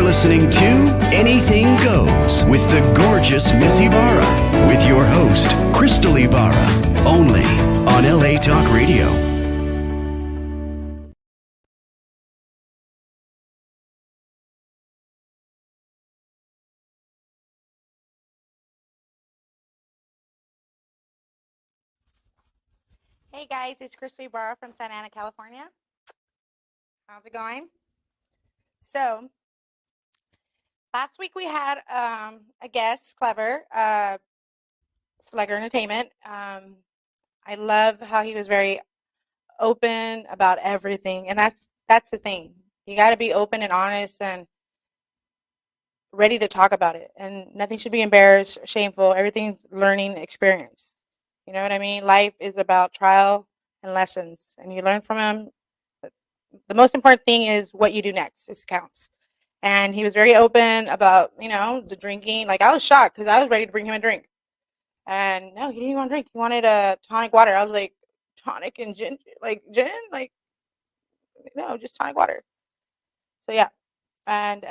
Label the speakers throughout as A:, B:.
A: listening to Anything Goes with the gorgeous Miss Ibarra with your host, Crystal Ibarra, only on LA Talk Radio.
B: Hey guys, it's Crystal Ibarra from Santa Ana, California. How's it going? So, last week we had a guest, Clever, Slugger Entertainment. I love how he was very open about everything, and that's the thing. You got to be open and honest and ready to talk about it, and nothing should be embarrassed, or shameful. Everything's learning experience. You know what I mean? Life is about trial and lessons, and you learn from them. The most important thing is what you do next. This counts. And he was very open about, the drinking. Like, I was shocked because I was ready to bring him a drink. And no, he didn't want to drink. He wanted a tonic water. I was like, tonic and gin? Like, gin? Like, no, just tonic water. So, yeah. And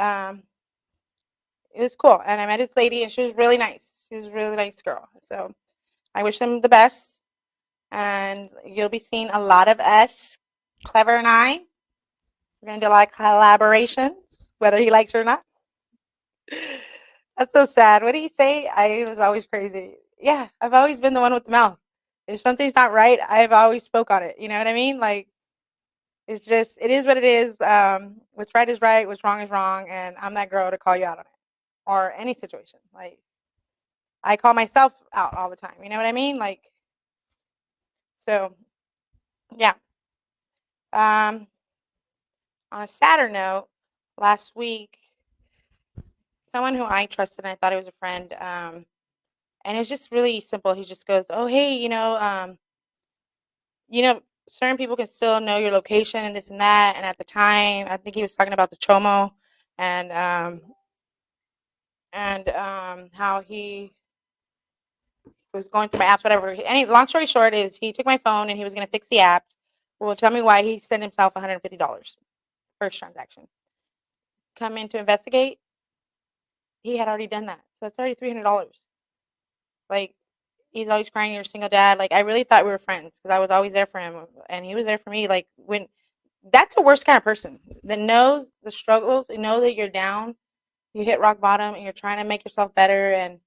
B: it was cool. And I met this lady, and she was really nice. She was a really nice girl. So, I wish them the best. And you'll be seeing a lot of us, Clever and I. We're going to do a lot of collaborations, whether he likes it or not. That's so sad. What do you say? I was always crazy. Yeah, I've always been the one with the mouth. If something's not right, I've always spoke on it. You know what I mean? Like, it's just, it is what it is. What's right is right. What's wrong is wrong. And I'm that girl to call you out on it or any situation. Like, I call myself out all the time. You know what I mean? Like, so, yeah. Um, on a sadder note, last week, someone who I trusted and I thought he was a friend, and it was just really simple. He just goes, "Oh, hey, certain people can still know your location and this and that." And at the time, I think he was talking about the Chomo, and how he was going through my apps, whatever. Any long story short is he took my phone and he was going to fix the apps. Well, tell me why he sent himself $150 first transaction. Come in to investigate. He had already done that, so it's already $300. Like, he's always crying, "You're a single dad." Like, I really thought we were friends because I was always there for him, and he was there for me. Like, when that's the worst kind of person that knows the struggles, and know that you're down, you hit rock bottom, and you're trying to make yourself better, and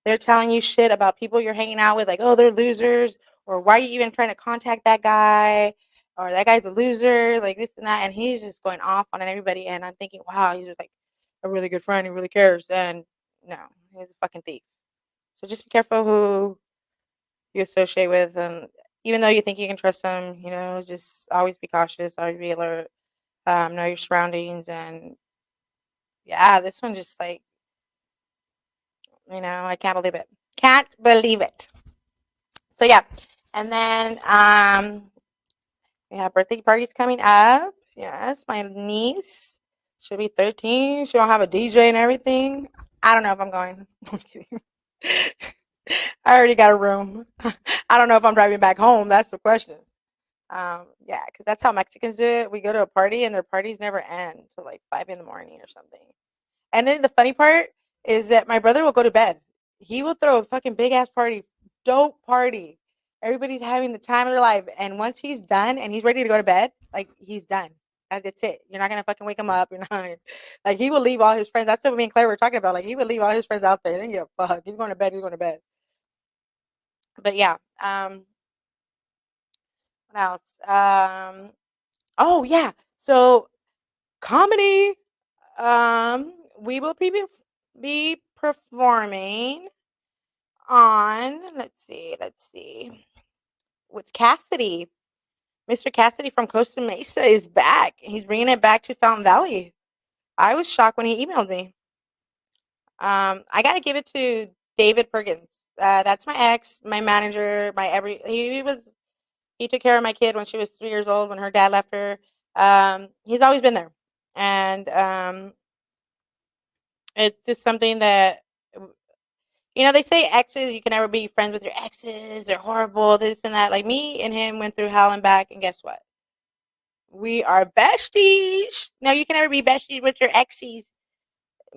B: they're telling you shit about people you're hanging out with, like, "Oh, they're losers," or "Why are you even trying to contact that guy?" or "That guy's a loser," like this and that, and he's just going off on everybody, and I'm thinking, wow, he's like a really good friend, he really cares, and no, he's a fucking thief. So just be careful who you associate with, and even though you think you can trust them, just always be cautious, always be alert, know your surroundings, and yeah, this one just like, I can't believe it. So yeah, and then we have birthday parties coming up. Yes, my niece should be 13. She'll have a DJ and everything. I don't know if I'm going. I'm kidding. I already got a room. I don't know if I'm driving back home. That's the question. Yeah, because that's how Mexicans do it. We go to a party and their parties never end till like 5 in the morning or something. And then the funny part is that my brother will go to bed. He will throw a fucking big ass party, dope party. Everybody's having the time of their life. And once he's done and he's ready to go to bed, like, he's done. That's it. You're not gonna fucking wake him up. You're not like, he will leave all his friends. That's what me and Claire were talking about. Like, he would leave all his friends out there. He didn't give a fuck. He's going to bed. He's going to bed. But yeah. What else? Oh yeah. So comedy. We will be performing on. Let's see. With Cassidy. Mr. Cassidy from Costa Mesa is back. He's bringing it back to Fountain Valley. I was shocked when he emailed me. I got to give it to David Perkins. That's my ex, my manager, my every. He took care of my kid when she was 3 years old when her dad left her. He's always been there, and it's just something that, they say exes, you can never be friends with your exes. They're horrible, this and that. Like, me and him went through hell and back, and guess what? We are besties. No, you can never be besties with your exes.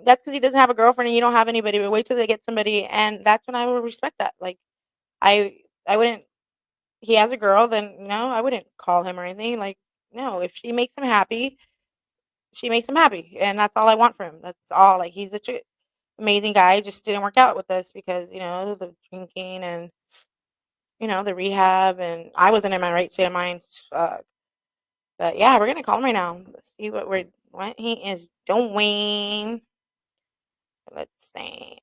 B: that's because he doesn't have a girlfriend and you don't have anybody. But wait till they get somebody, and that's when I would respect that. Like I wouldn't. He has a girl, then no, I wouldn't call him or anything. Like no, if she makes him happy, she makes him happy, and that's all I want for him. That's all. Like he's such a amazing guy. It just didn't work out with us because the drinking and the rehab, and I wasn't in my right state of mind. But yeah, we're gonna call him right now. Let's see what he is doing. Let's see.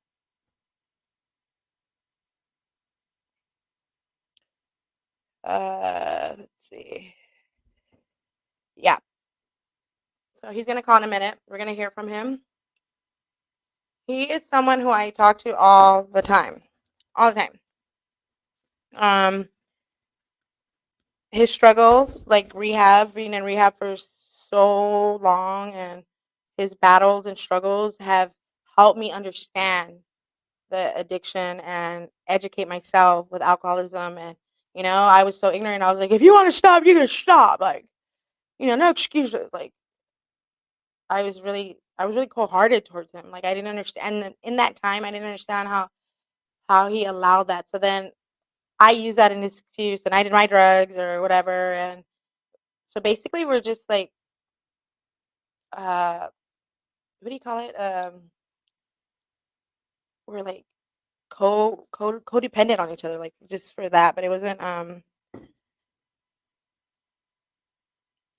B: Let's see. Yeah. So he's gonna call in a minute. We're gonna hear from him. He is someone who I talk to all the time. Um, his struggle, like rehab, being in rehab for so long, and his battles and struggles have helped me understand the addiction and educate myself with alcoholism. And I was so ignorant. I was like, if you want to stop, you can stop. Like, no excuses. Like, I was really cold hearted towards him. Like, I didn't understand. And in that time, I didn't understand how he allowed that. So then I used that in his excuse, and I did my drugs or whatever. And so basically, we're just like, uh, what do you call it? We're like codependent on each other, like just for that. But it wasn't.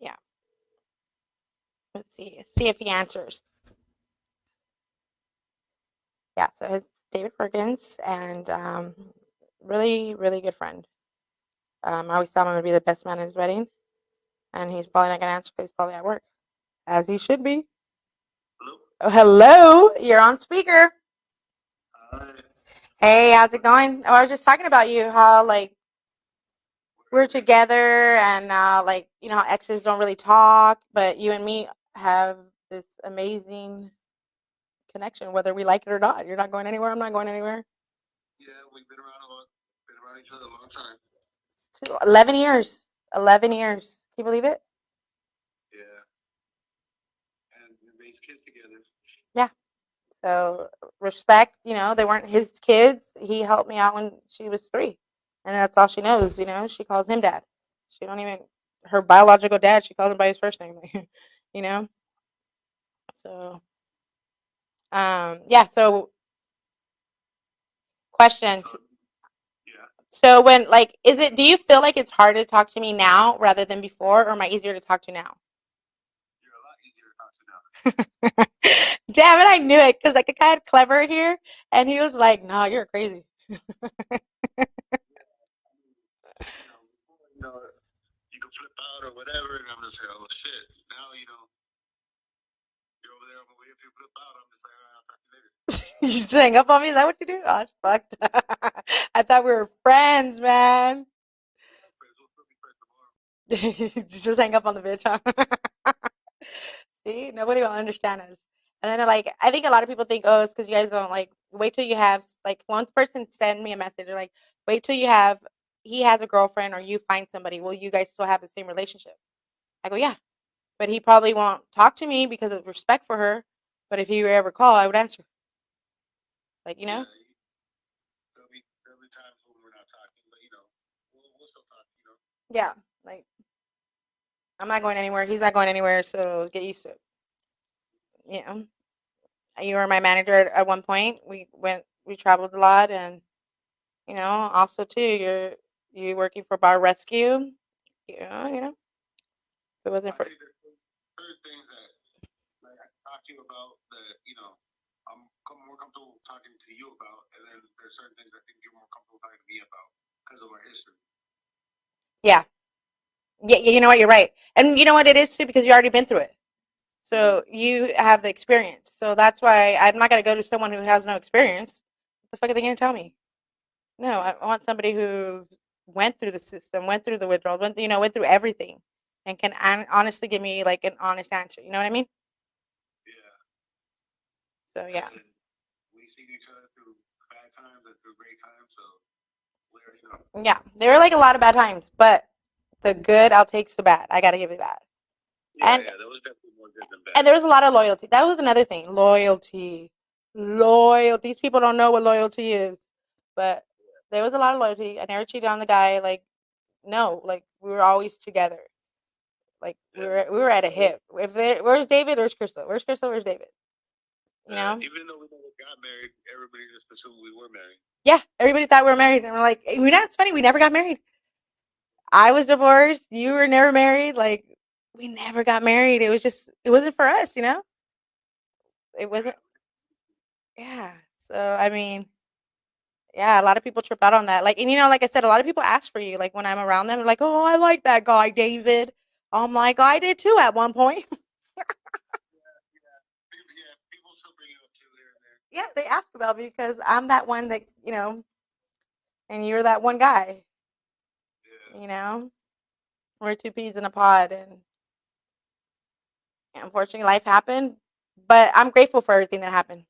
B: Yeah. Let's see if he answers. Yeah. So his David Perkins, and really really good friend. I always thought I'm gonna be the best man at his wedding, and he's probably not gonna answer because he's probably at work, as he should be. Oh, hello, you're on speaker. Hey, how's it going? Oh, I was just talking about you, how like we're together, and like how exes don't really talk, but you and me have this amazing connection, whether we like it or not. You're not going anywhere. I'm not going anywhere. 11 years. 11 years. Can you believe it? Yeah. So respect, they weren't his kids. He helped me out when she was 3. And that's all she knows, She calls him dad. She don't even her biological dad, she calls him by his first name. you know? So yeah, so question. So when do you feel like it's harder to talk to me now rather than before, or am I easier to talk to now? Damn it, I knew it, because like a guy had Clever here, and he was like, "No, you're crazy." You just hang up on me? Is that what you do? Oh, that's fucked. I thought we were friends, man. Just hang up on the bitch, huh? See, nobody will understand us. And then like I think a lot of people think, oh, it's because you guys don't like wait till you have like one person send me a message. They're like, wait till you have he has a girlfriend or you find somebody. Will you guys still have the same relationship? I go, yeah, but he probably won't talk to me because of respect for her. But if he were ever call, I would answer. Like yeah, like I'm not going anywhere. He's not going anywhere. So get used to it. Yeah, you were my manager at one point. We traveled a lot, and also too, you working for Bar Rescue. If it wasn't for yeah, yeah, you know what, you're right, and you know what it is too, because you already been through it, so you have the experience. So that's why I'm not gonna go to someone who has no experience. What the fuck are they gonna tell me? No, I want somebody who went through the system, went through the withdrawal, went through everything, and can honestly give me like an honest answer. You know what I mean? So yeah, yeah, there were like a lot of bad times, but the good outtakes the bad. I gotta give you that. And that was definitely more good than bad. And there was a lot of loyalty. That was another thing. Loyalty. Loyalty. These people don't know what loyalty is. But there was a lot of loyalty. I never cheated on the guy. Like, no. Like, we were always together. Like, we were at a hip. Where's David? Where's Crystal? Where's Crystal? Where's David? You know? Even though we never got married, everybody just assumed we were married. Yeah. Everybody thought we were married. And we're like, you know, it's funny. We never got married. I was divorced. You were never married. Like, we never got married. It was just, it wasn't for us, you know? It wasn't. Yeah. So, I mean, yeah, a lot of people trip out on that. Like, and you know, like I said, a lot of people ask for you. Like, when I'm around them, they're like, oh, I like that guy, David. I'm like, I did too at one point. Yeah, they ask about me because I'm that one that, you know, and you're that one guy. You know? We're two peas in a pod, and unfortunately, life happened. But I'm grateful for everything that happened.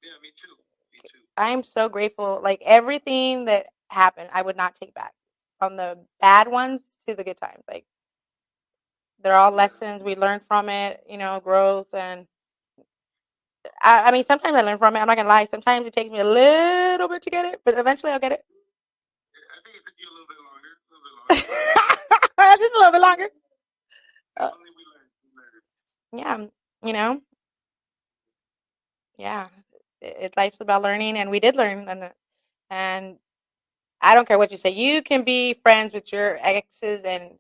B: Yeah, me too. Me too. I am so grateful. Like, everything that happened, I would not take back. From the bad ones to the good times. Like, they're all lessons. We learn from it, you know, growth. And I mean, sometimes I learn from it. I'm not going to lie. Sometimes it takes me a little bit to get it, but eventually I'll get it. I think it took you a little bit longer. Just a little bit longer. Yeah, you know, yeah, life's about learning, and we did learn, and I don't care what you say. You can be friends with your exes and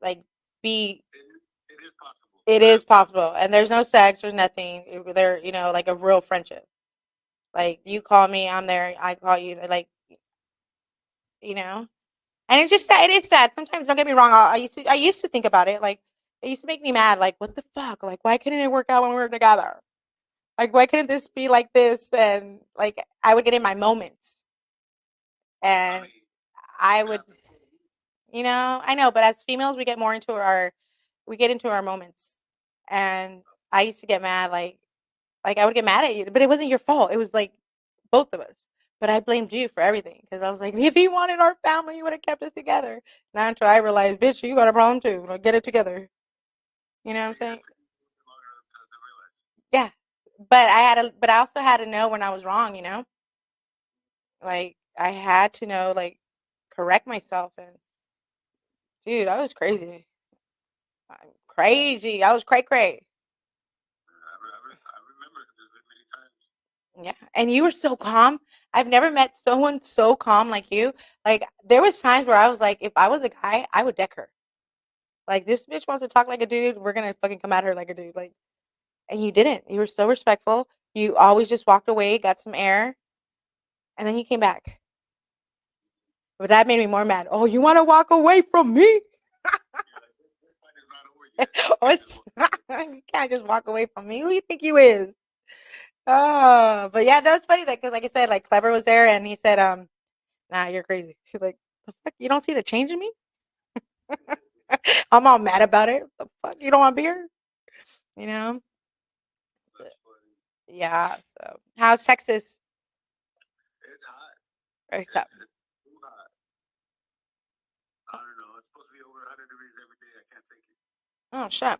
B: like be. It is possible. It is possible, and there's no sex. There's nothing. They're, you know, like a real friendship. Like, you call me, I'm there. I call you. Like, you know, and it's just sad. It is sad. Sometimes, don't get me wrong. I used to think about it. Like, it used to make me mad. Like, what the fuck? Like, why couldn't it work out when we were together? Like, why couldn't this be like this? And like, I would get in my moments, and I would, you know, I know, but as females, we get into our moments, and I used to get mad, like I would get mad at you, but it wasn't your fault. It was like both of us. But I blamed you for everything because I was like, if he wanted our family, he would have kept us together. Now until I realized, bitch, you got a problem too. Like, get it together. You know what I'm saying? Yeah, but I also had to know when I was wrong. You know, like, I had to know, like, correct myself. And dude, I was crazy. I'm crazy. I was cray cray. I remember many times. Yeah, and you were so calm. I've never met someone so calm like you. Like, there was times where I was like, if I was a guy, I would deck her. Like, this bitch wants to talk like a dude. We're gonna fucking come at her like a dude. Like, and you didn't. You were so respectful. You always just walked away, got some air, and then you came back. But that made me more mad. Oh, you want to walk away from me? Oh, you can't just walk away from me. Who you think you is? Oh, but yeah, no, it's funny that because, like I said, like, Clever was there, and he said, "Nah, you're crazy." He's like, "The fuck? You don't see the change in me?" I'm all mad about it. The fuck? You don't want beer? You know? Yeah. So, how's Texas? It's hot. It's hot. Too hot. I don't know. It's supposed to be over 100 degrees every day. I can't take it. Oh, shit.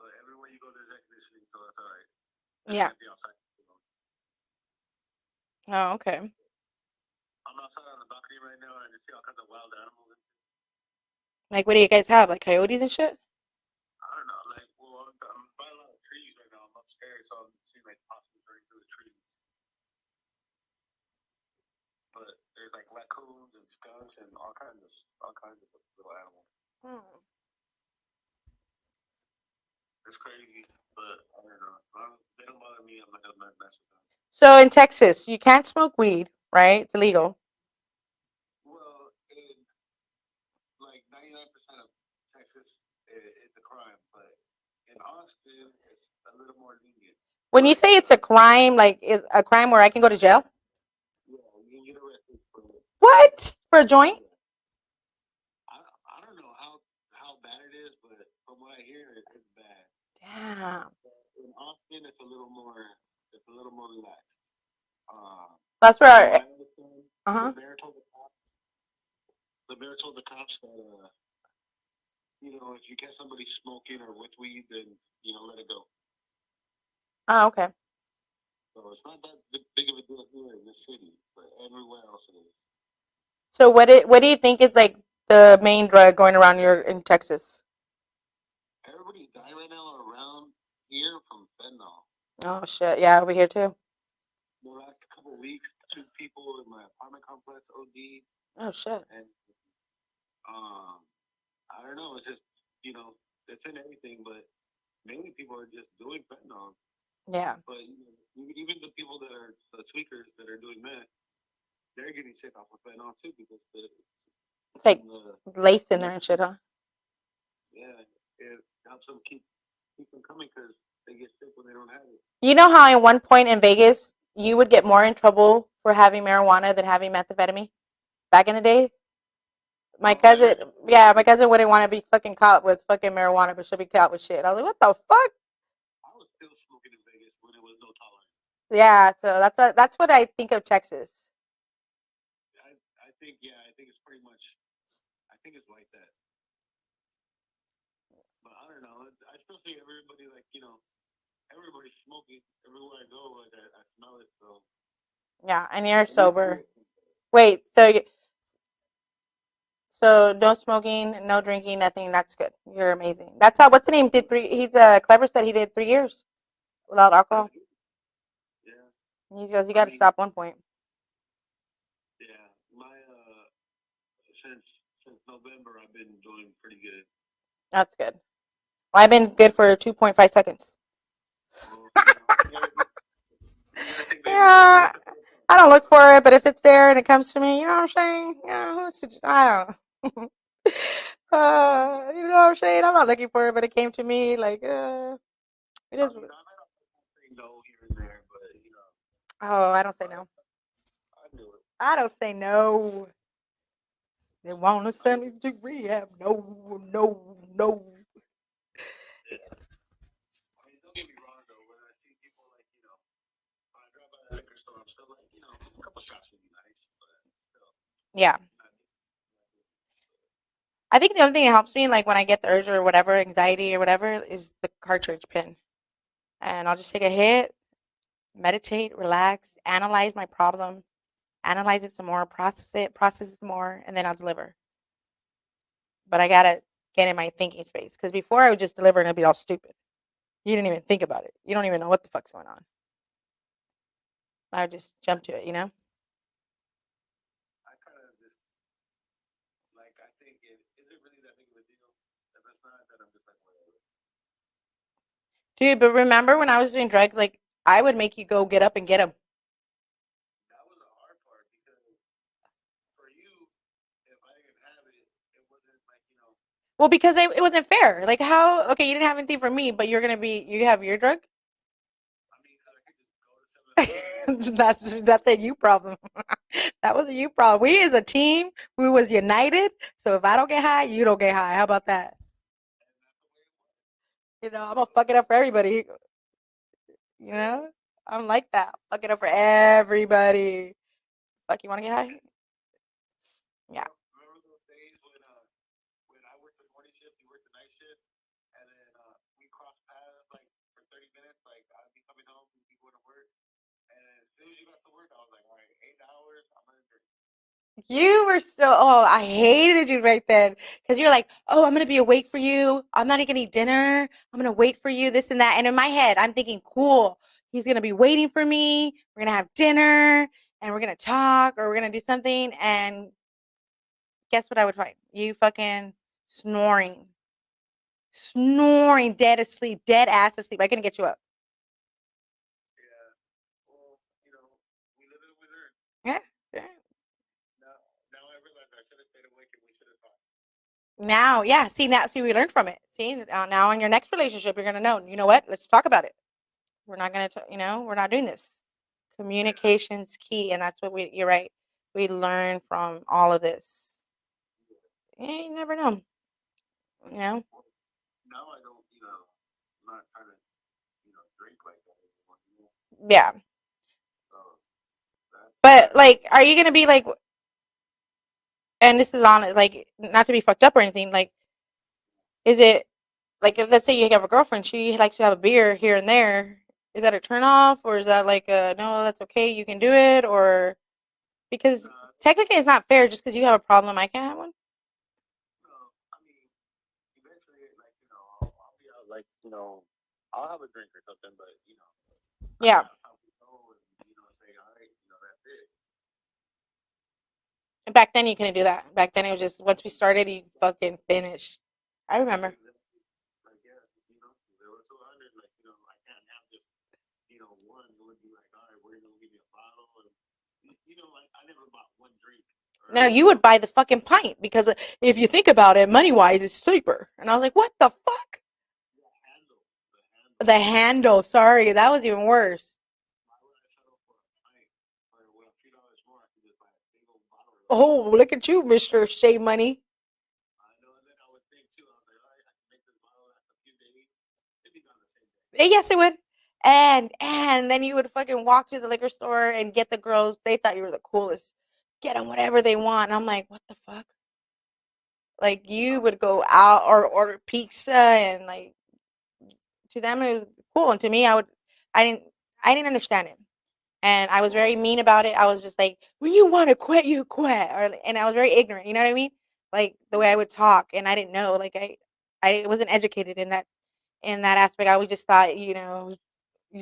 B: But everywhere you go, there's air conditioning, so that's all right. Yeah. Oh, okay. I'm outside on the balcony right now, and I see all kinds of wild animals. Like, what do you guys have? Like, coyotes and shit? I don't know. Like, well, I'm by a lot of trees right now. I'm upstairs, so I'm seeing like possums running through the trees. But there's like raccoons and skunks and all kinds of little animals. Hmm. It's crazy, but I don't know. They don't bother me. I'm not gonna mess with them. So in Texas, you can't smoke weed, right? It's illegal. Well, in like 99% of Texas, it's a crime, but in Austin, it's a little more lenient. When you say it's a crime, like, is a crime where I can go to jail? Yeah, you can get arrested for it. What? For a joint? I don't know how bad it is, but from what I hear, it's bad. Damn. In Austin, it's a little more relaxed. That's where. Uh huh. The mayor told the cops that
C: if you catch somebody smoking or with weed, then let it go.
B: Oh, okay.
C: So it's not that big of a deal here in this city, but everywhere else it is.
B: So what do you think is like the main drug going around your in Texas?
C: Everybody's dying right now around here from fentanyl.
B: Oh shit, yeah, over here too.
C: The last couple of weeks, two people in my apartment complex OD,
B: Oh shit.
C: and um, I don't know. It's just it's in everything, but mainly people are just doing fentanyl.
B: Yeah.
C: But even the people that are the tweakers that are doing meth, they're getting sick off of fentanyl too because
B: It's like
C: the
B: lace in there and shit, huh?
C: yeah, it helps them keep them coming because they get sick when they don't have it.
B: You know how at one point in Vegas you would get more in trouble for having marijuana than having methamphetamine back in the day? My
C: Oh yeah,
B: cousin, yeah, my cousin wouldn't want to be fucking caught with fucking marijuana, but she'll be caught with shit. I was like, what the fuck?
C: I was still smoking in Vegas when it was no tolerance.
B: Yeah, so that's what I think of Texas.
C: I think it's pretty much. I think it's like that. But I don't know. I still see everybody everybody's smoking everywhere I go. Like I smell it. So
B: Yeah, and you're
C: at least
B: sober.
C: here.
B: Wait, so no smoking, no drinking, nothing. That's good. You're amazing. That's how. What's the name? Did three? He's Clever said he did 3 years without
C: That's
B: alcohol.
C: good. Yeah.
B: He goes, you
C: I
B: got to
C: mean,
B: stop one point.
C: yeah. My since November, I've been doing pretty good.
B: That's good. Well, I've been good for 2.5 seconds.
C: Well, you gotta take baby steps. One
B: Yeah,
C: step at a time.
B: I don't look for it, but if it's there and it comes to me, you know what I'm saying? Yeah, I don't. You know what I'm saying? I'm not looking for it, but it came to me. Like, it
C: I
B: is.
C: mean, I might not say no here and there, but
B: Oh, I don't say
C: I
B: no.
C: I do it.
B: I don't say no. They want to
C: I
B: send
C: do
B: me
C: it.
B: to rehab. No, no, no.
C: Yeah. I mean, don't get me wrong though. When I see people when I drive by the liquor store, I'm still like, a couple shots would be nice, but still
B: Yeah.
C: not.
B: I think the only thing that helps me, like when I get the urge or whatever, anxiety or whatever, is the cartridge pin. And I'll just take a hit, meditate, relax, analyze my problem, analyze it some more, process it some more, and then I'll deliver. But I gotta get in my thinking space because before I would just deliver and it'd be all stupid. You didn't even think about it. You don't even know what the fuck's going on. I would just jump to it, you know?
C: I kind of just I think is it really that big of a deal? If it's not, then I'm just like whatever.
B: Dude, but remember when I was doing drugs, like I would make you go get up and get them.
C: That was the hard part because for you, if I didn't have it, it wasn't
B: Well, because it wasn't fair. Like how? Okay, you didn't have anything for me, but you have your drug.
C: I mean, because I could just go to 7-Eleven and get it.
B: That's a you problem. That was a you problem. We as a team, we was united. So if I don't get high, you don't get high. How about that?
C: And that's the way it was.
B: I'm
C: So
B: gonna fuck it up for everybody. You know, I'm like that. Fuck it up for everybody. Fuck, you want to get high? Yeah.
C: remember those days when I worked the morning shift, you worked the night shift, and then we crossed paths like for 30 minutes. Like I'd be coming home, you'd be going to work, and as soon as you got to work, I was like, all right, 8 hours, I'm gonna drink.
B: You were so, oh, I hated you right then. Because you're like, oh, I'm going to be awake for you. I'm not going to eat dinner. I'm going to wait for you, this and that. And in my head, I'm thinking, cool. He's going to be waiting for me. We're going to have dinner and we're going to talk or we're going to do something. And guess what I would find? You fucking snoring, snoring, dead asleep, dead ass asleep. I couldn't get you up.
C: Yeah. Well, we live and we learn.
B: Yeah. Yeah.
C: Now, now I realize I should have stayed awake and we should have talked.
B: Now, yeah. See, we learned from it. See, now in your next relationship, you're going to know, you know what? Let's talk about it. We're not going to, we're not doing this.
C: Yeah.
B: Communication's key. And that's what you're right. We learn from all of this.
C: Yeah.
B: Yeah, you never know. You know?
C: Well, now I don't, I'm not trying to, drink like that anymore.
B: Yeah.
C: So that's
B: But like, are you going to be like, and this is on like, not to be fucked up or anything, like, Is it like if, let's say you have a girlfriend, she likes to have a beer here and there. Is that a turn off, or is that like a no? That's okay, you can do it, or because technically it's not fair just because you have a problem, I can't have one.
C: No, I mean, eventually, like, I'll be out, like, I'll have a drink or something, but, I mean,
B: Yeah.
C: that's how we go and, say, all right, that's it.
B: And back then you couldn't do that. Back then it was just once we started, you fucking finished. I remember.
C: Exactly. Like, yeah, 0 to 100, like, I can't have just, one. It would be like, all right, we're going to give you a bottle. And, like, I never bought one drink.
B: No,
C: Or,
B: you would buy the fucking pint because if you think about it, money wise, it's cheaper. And I was like, what the fuck?
C: the handle. The handle.
B: The handle. Sorry, that was even worse.
C: Why would I settle for a pint? Or, well, $3 more, I could just buy a single bottle of it.
B: Oh, look at you, Mister Shave Money.
C: I know, and then I would think, too, I was like, all right, I can make this bottle last a few days. It'd be gone the same day.
B: Yes, it would. And then you would fucking walk to the liquor store and get the girls. They thought you were the coolest. Get them whatever they want. And I'm like, what the fuck? Like you would go out or order pizza and like to them it was cool, and to me I didn't I didn't understand it, and I was very mean about it. I was just like, when you want to quit, you quit, and I was very ignorant. You know what I mean? Like the way I would talk, and I didn't know. Like I wasn't educated in that aspect. I would just thought, you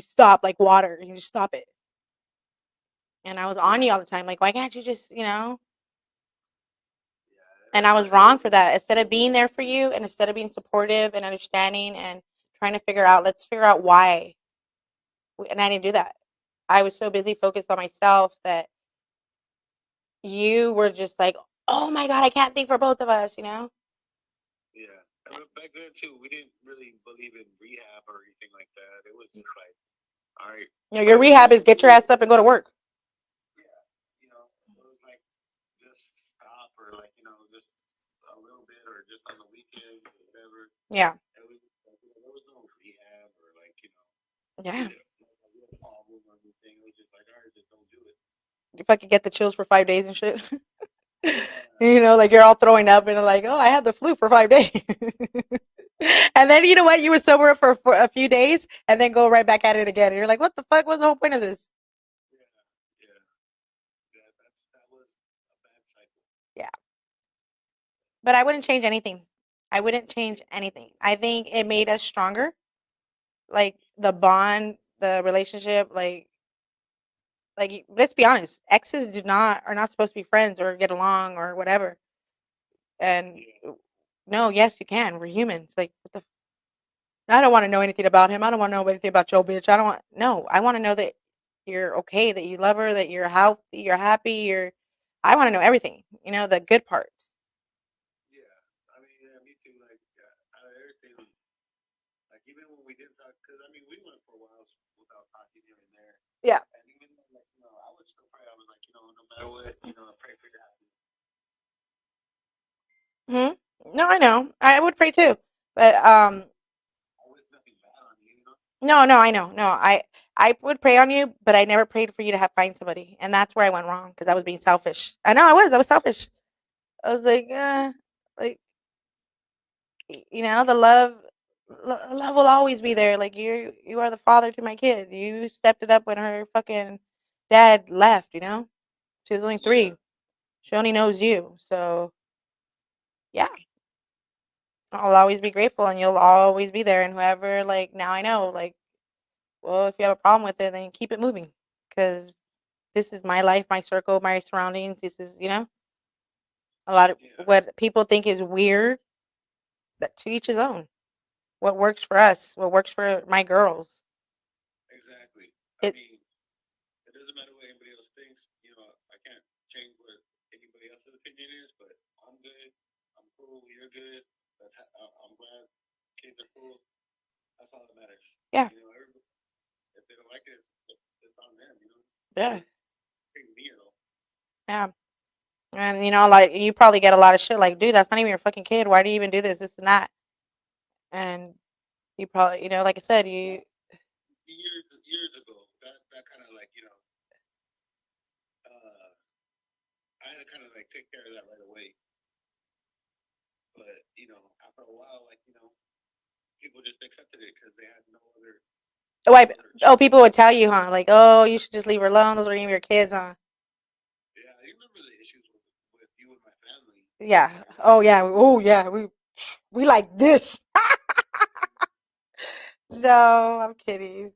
B: stop like water. You just stop it. And I was on you all the time. Like, why can't you just, And I was wrong for that. Instead of being there for you and instead of being supportive and understanding and trying to figure out, let's figure out why. And I didn't do that. I was so busy focused on myself that you were just like, oh my God, I can't think for both of us,
C: Yeah. And back then, too, we didn't really believe in rehab or anything like that. It was just like, all right.
B: Your rehab is get your ass up and go to work.
C: Yeah. It was like, just stop or like, just a little bit or just on the weekends or whatever.
B: Yeah.
C: It was like, there was no rehab or like,
B: Yeah.
C: a real problem or anything. It was just like, all right, just don't do it.
B: You fucking get the chills for 5 days and shit.
C: Yeah.
B: Like you're all throwing up and like, oh, I had the flu for 5 days. And then you know what? You were sober for a few days and then go right back at it again. And you're like, what the fuck was the whole point of this?
C: Yeah. Yeah. Yeah. That was a bad cycle.
B: Yeah. But I wouldn't change anything. I wouldn't change anything. I think it made us stronger. Like the bond, the relationship, let's be honest, exes do not are not supposed to be friends or get along or whatever. And
C: Yeah.
B: no, yes, you can. We're humans. Like what the I don't want to know anything about him. I don't want to know anything about your bitch. I don't want no. I want to know that you're okay, that you love her, that you're healthy, you're happy, I want to know everything. The good parts.
C: Yeah. I mean, yeah, me too. Like, out of everything, like, even when we didn't talk, because, I mean, we went for a while without talking here and there.
B: Yeah.
C: And even though, like, I would still pray. I was like, no matter what, I pray for your happiness.
B: Hmm. No, I know. I would pray too. But
C: I wish nothing bad on you.
B: no, I know. No, I would pray on you, but I never prayed for you to have find somebody, and that's where I went wrong because I was being selfish. I know I was selfish. I was like the love will always be there. Like you are the father to my kid. You stepped it up when her fucking dad left. She was only 3.
C: Yeah.
B: She only knows you, so yeah. I'll always be grateful, and you'll always be there. And whoever, like now, I know, like, well, if you have a problem with it, then keep it moving, because this is my life, my circle, my surroundings. This is, a lot of
C: Yeah.
B: what people think is weird. That to each his own. What works for us, what works for my girls.
C: Exactly. I
B: It
C: mean, it doesn't matter what anybody else thinks. I can't change what anybody else's opinion is, but I'm good. I'm cool. You're good. I'm glad kids are cool. That's all that matters.
B: yeah,
C: If they don't like it, it's on them.
B: yeah,
C: Big deal.
B: yeah. And like you probably get a lot of shit like, dude, that's not even your fucking kid. Why do you even do this and that? And you probably, like I said, you
C: Years ago, that kind of like I had to kind of like take care of that right away. But after a while, people just accepted it because they had no other.
B: People would tell you, huh? Like, oh, you should just leave her alone. Those are even your kids, huh?
C: Yeah, I remember the issues with you and my family.
B: Yeah. Oh yeah. Oh yeah. We like this. No, I'm kidding.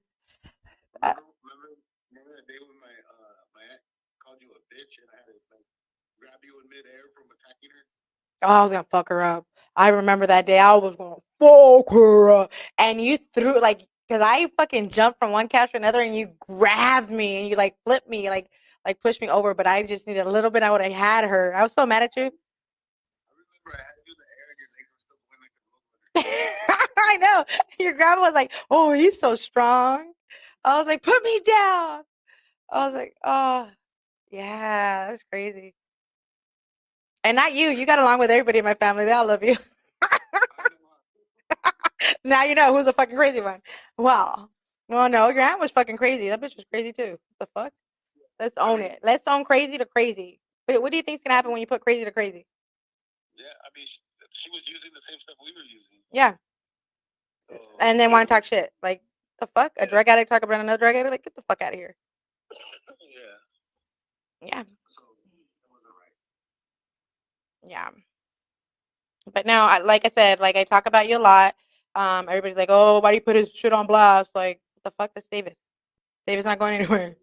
C: Remember that day when my aunt called you a bitch and I had to grab you in midair from attacking her?
B: Oh, I was gonna fuck her up. I remember that day. I was gonna fuck her up, and you threw because I fucking jumped from one couch to another, and you grabbed me and you flipped me, like pushed me over. But I just needed a little bit. I would have had her. I was so mad at you.
C: I remember I had you in the air and your legs were still going like a
B: I know. Your grandma was like, "Oh, he's so strong." I was like, "Put me down." I was like, "Oh, yeah, that's crazy." And not you. You got along with everybody in my family. They all love you. Now you know who's the fucking crazy one. Wow. Well, no, your aunt was fucking crazy. That bitch was crazy too. What the fuck? Let's own it. Let's own crazy to crazy. But what do you think's gonna happen when you put crazy to crazy?
C: Yeah, I mean, she was using the same stuff we were using.
B: Yeah. And then want to talk shit. Like, the fuck? A drug addict talk about another drug addict? Like, get the fuck out of here. Yeah.
C: So it wasn't right.
B: Yeah. But no, like I said, like I talk about you a lot. Everybody's like, "Oh, why do you put his shit on blast?" Like, what the fuck? That's David. David's not going anywhere.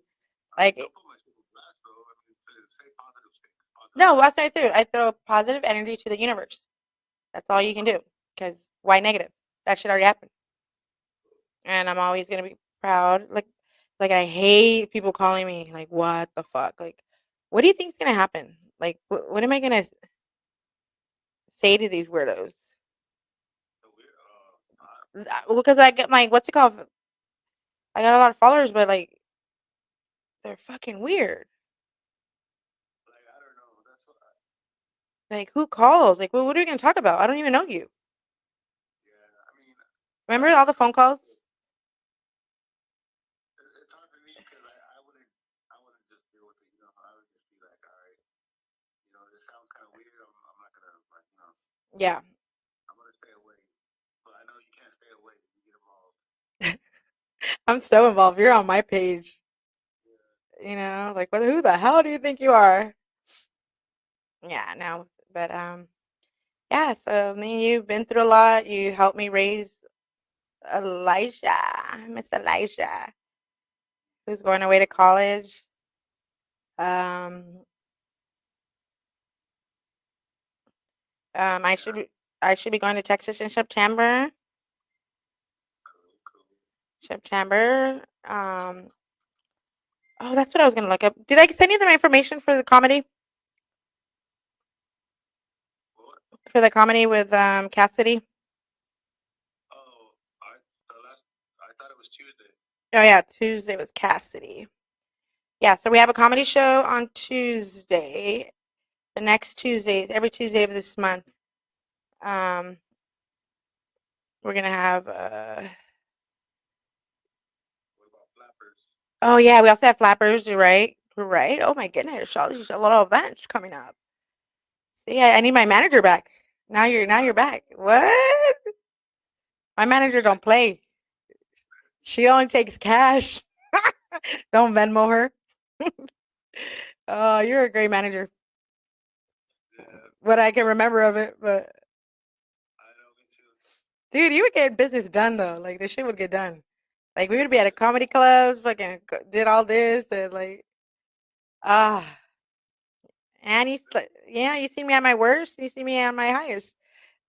B: Like,
C: Don't put my shit on blast, though. I mean, say positive things.
B: no, that's what I do. I throw positive energy to the universe. That's all you can do. Because why negative? That shit already happened. And I'm always gonna be proud. Like I hate people calling me like, "What the fuck?" Like, what do you think's gonna happen? Like, what am I gonna say to these weirdos? Because I get my what's it called? I got a lot of followers, but like they're fucking weird.
C: Like, I don't know. That's what
B: Like who calls? Like what are we gonna talk about? I don't even know you.
C: yeah, I mean,
B: Remember all the phone calls?
C: it's hard for me because I wouldn't just deal with it. I would just be like, all right, this sounds kind of weird. I'm not gonna
B: Yeah.
C: I'm gonna stay away. But I know you can't stay away. You get involved.
B: I'm so involved. You're on my page. Like who the hell do you think you are? Yeah, no. But yeah, so me and you've been through a lot. You helped me raise Elijah, Miss Elijah, who's going away to college. Um, I should be going to Texas in September. September. Oh, that's what I was gonna look up. Did I send you the information for the comedy?
C: What?
B: For the comedy with Cassidy?
C: Oh, I thought it was Tuesday.
B: Oh yeah, Tuesday was Cassidy. Yeah, so we have a comedy show on Tuesday. The next Tuesday, every Tuesday of this month. Um, we're gonna have
C: What about flappers?
B: oh yeah, we also have flappers. You're right. You're right. Oh my goodness, all these little events coming up. See, I need my manager back. Now you're back. What? My manager don't play. She only takes cash. Don't Venmo her. Oh, you're a great manager.
C: Yeah,
B: What I can remember of it, but
C: I know me too.
B: dude, you would get business done though. Like the shit would get done. Like we would be at a comedy club, fucking did all this and like ah. And yeah, you see me at my worst, you see me at my highest.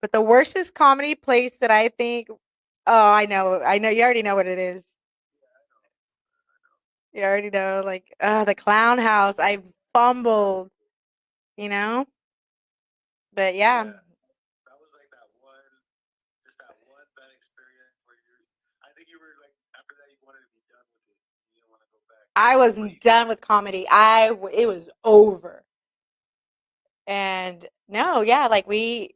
B: But the worstest comedy place that I think, oh, I know, you already know what it is. You already know, like, the clown house. I fumbled, you know. But yeah,
C: Yeah, that was like just that one bad experience where I think you were like, after that, you wanted to be done with it. You didn't want to go back.
B: I was done with comedy. It was over. And no, yeah, like we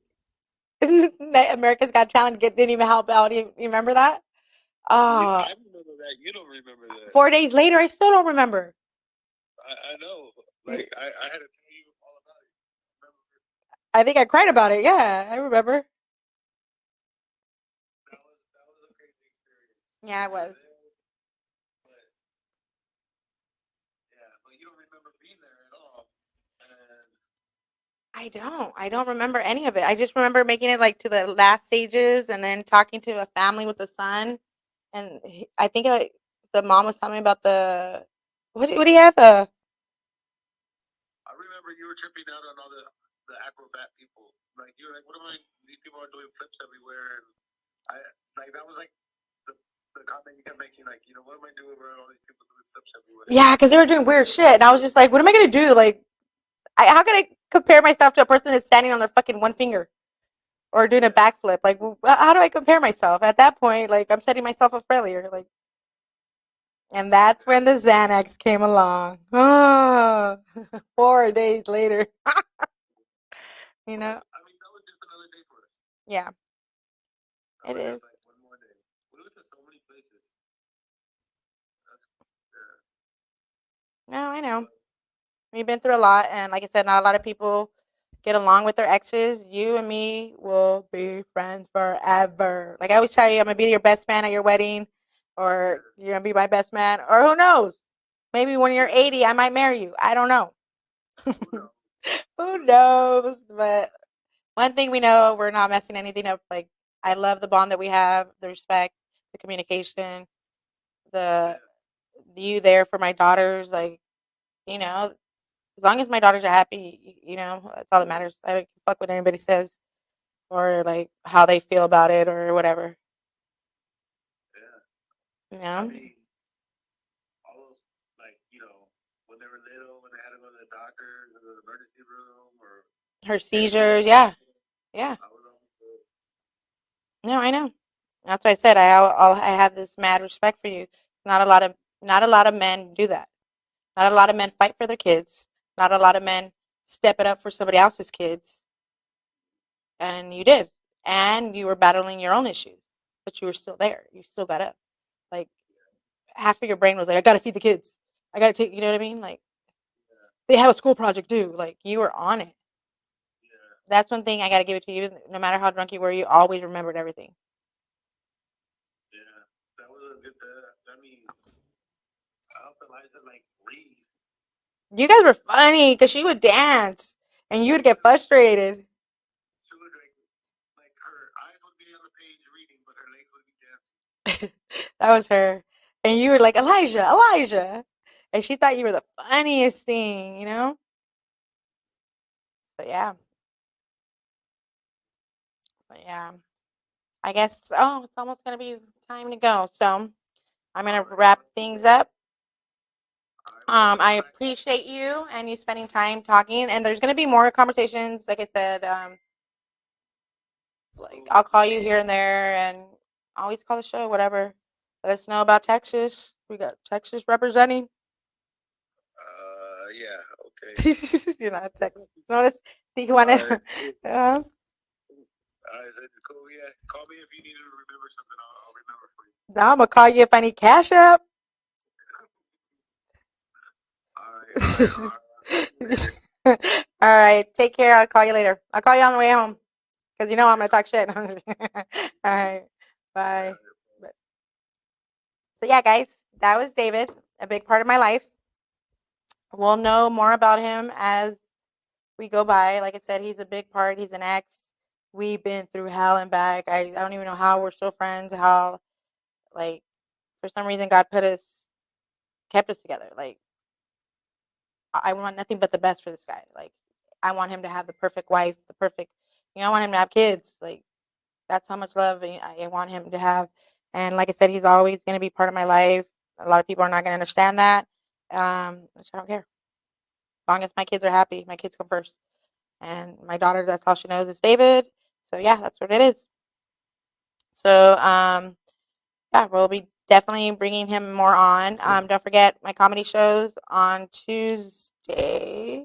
B: America's Got Talent didn't even help out. You remember that? Oh,
C: I remember that. You don't remember that.
B: 4 days later, I still don't remember.
C: I know. Like, I had to tell you all about it. Remember?
B: I think I cried about it. Yeah, I remember.
C: That was a crazy experience.
B: Yeah, it was.
C: But yeah, but you don't remember being there at all. And
B: I don't. I don't remember any of it. I just remember making it like to the last stages and then talking to a family with the son. And I think the mom was telling me about the what do you have?
C: I remember you were tripping out on all the acrobat people. Like you were like, what am I? These people are doing flips everywhere, and I like that was like the the comment you kept making. Like, you know, what am I doing around all these people doing flips everywhere?
B: Yeah, because they were doing weird shit, and I was just like, what am I gonna do? Like, how can I compare myself to a person that's standing on their fucking one finger or doing a backflip? Like, how do I compare myself at that point? Like, I'm setting myself up for failure. Like, and that's when the Xanax came along. Oh, 4 days later, you know.
C: I mean, that was just another day for us.
B: Yeah,
C: That
B: it
C: was
B: is.
C: just like one more day. We went to so many places. That's yeah.
B: No, I know. We've been through a lot, and like I said, not a lot of people get along with their exes. You and me will be friends forever. Like I always tell you, I'm gonna be your best man at your wedding, or you're gonna be my best man, or who knows? Maybe when you're 80, I might marry you. I don't know.
C: Who knows?
B: Who knows? But one thing we know, we're not messing anything up. Like I love the bond that we have, the respect, the communication, the
C: Yeah.
B: you there for my daughters. Like you know, as long as my daughters are happy, that's all that matters. I don't fuck what anybody says or like how they feel about it or whatever.
C: Yeah.
B: You
C: I
B: know,
C: mean, all those like when they were little, when they had to go to the doctor, to the emergency room, or
B: her seizures, yeah, yeah.
C: I was almost
B: No, I know. That's why I said I have this mad respect for you. Not a lot of men do that. Not a lot of men fight for their kids. Not a lot of men step it up for somebody else's kids, and you did. And you were battling your own issues, but you were still there. You still got up. Like half of your brain was like, I gotta feed the kids. I gotta take, you know what I mean? Like they have a school project due. Like you were on it.
C: yeah,
B: That's one thing I gotta give it to you. No matter how drunk you were, you always remembered everything.
C: yeah. That was a good. I mean, I helped Eliza like read.
B: You guys were funny because she would dance and you would get frustrated.
C: She would like her eyes would be on the page reading, but her legs would be dancing.
B: That was her. And you were like, Elijah, Elijah. And she thought you were the funniest thing, you know? So yeah. But yeah. I guess it's almost gonna be time to go. So I'm gonna wrap things up.
C: All right, well,
B: I appreciate you and you spending time talking. And there's gonna be more conversations. Like I said, like I'll call you here and there, and always call the show. Whatever. Let us know about Texas. We got Texas representing.
C: yeah, okay.
B: You're not Texas. Notice Tijuana. uh,
C: I said, cool, yeah. Call me if you need to remember something. I'll remember for you.
B: now I'm gonna call you if I need cash up.
C: All right, all right, all right.
B: All right. Take care. I'll call you later. I'll call you on the way home because you know I'm gonna talk shit. All right. Bye. So yeah, guys, that was David, a big part of my life. We'll know more about him as we go by. Like I said, he's a big part. He's an ex. We've been through hell and back. I don't even know how we're still friends. How like for some reason God kept us together. Like I want nothing but the best for this guy. Like I want him to have the perfect wife, the perfect. I want him to have kids. Like that's how much love I want him to have. And like I said, he's always going to be part of my life. A lot of people are not going to understand that. Which I don't care. As long as my kids are happy, my kids come first. And my daughter, that's all she knows is David. So yeah, that's what it is. So yeah, we'll be definitely bringing him more on. Don't forget my comedy shows on Tuesday.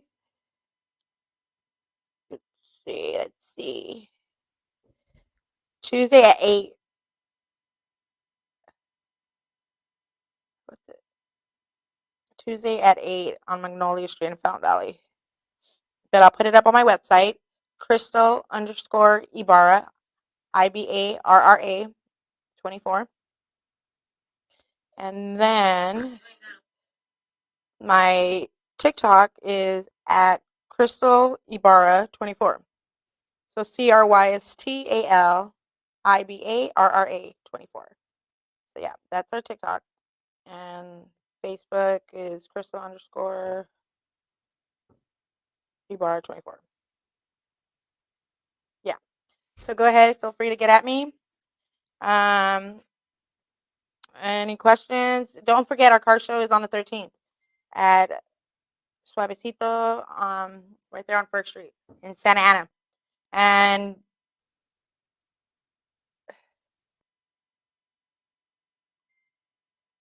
B: Let's see. Tuesday at 8. What's it? Tuesday at 8 on Magnolia Street in Fountain Valley. But I'll put it up on my website. Crystal underscore Ibarra, Ibarra 24. And then my TikTok is at Crystal Ibarra 24. So CrystalIbarra 24. So yeah, that's our TikTok. And Facebook is Crystal underscore Ibarra 24. Yeah. So go ahead, feel free to get at me. Any questions? Don't forget our car show is on the 13th at Suavecito, right there on First Street in Santa Ana. And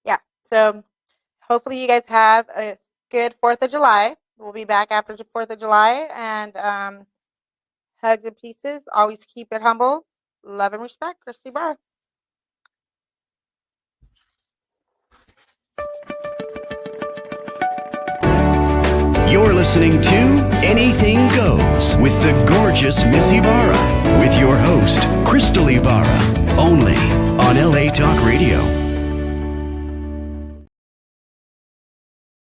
B: yeah, so hopefully you guys have a good 4th of July. We'll be back after the 4th of July. And hugs and pieces. Always keep it humble. Love and respect. Christy Barr.
A: You're listening to Anything Goes with the gorgeous Miss Ibarra with your host, Crystal Ibarra, only